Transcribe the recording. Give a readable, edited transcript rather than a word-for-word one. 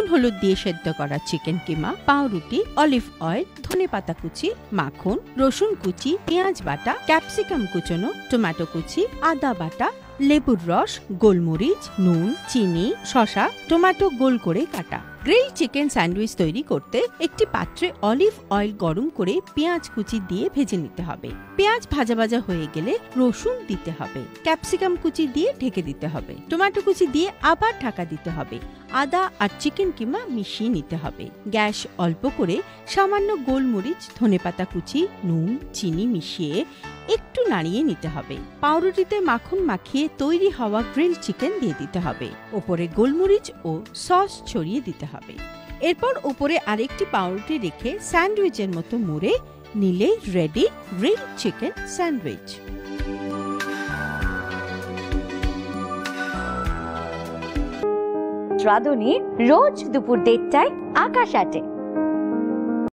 নুন হলুদ দিয়ে সেদ্ধ করা চিকেন কিমা, পাউরুটি, অলিভ অয়েল, ধনেপাতা কুচি, মাখন, রসুন কুচি, পেঁয়াজ বাটা, ক্যাপসিকাম কুচনো, টমেটো কুচি, আদা বাটা, লেবুর রস, গোলমরিচ, নুন, চিনি, শসা, টমেটো গোল করে কাটা। গ্রিল চিকেন স্যান্ডউইচ তৈরি করতে একটি পাত্রে অলিভ অয়েল গরম করে পেঁয়াজ কুচি দিয়ে ভেজে নিতে হবে। পেঁয়াজ ভাজা ভাজা হয়ে গেলে রসুন দিতে হবে, ক্যাপসিকাম কুচি দিয়ে ঢেকে দিতে হবে, টমেটো কুচি দিয়ে আবার ঢাকা দিতে হবে, আদা আর চিকেন কিমা মিশিয়ে নিতে হবে। গ্যাস অল্প করে সামান্য গোলমরিচ, ধনেপাতা কুচি, নুন, চিনি মিশিয়ে একটু নাড়িয়ে নিতে হবে। পাউরুটিতে মাখন মাখিয়ে তৈরি হওয়া গ্রিল চিকেন দিয়ে দিতে হবে। ওপরে গোলমরিচ ও সস ছড়িয়ে দিতে হবে। এরপর উপরে আরেকটি পাউরুটি রেখে স্যান্ডউইচের মতো মুড়ে নিলে রেডি গ্রিল চিকেন স্যান্ডউইচ। রাঁধুনি রোজ দুপুর 1:30টায় আকাশ আটে।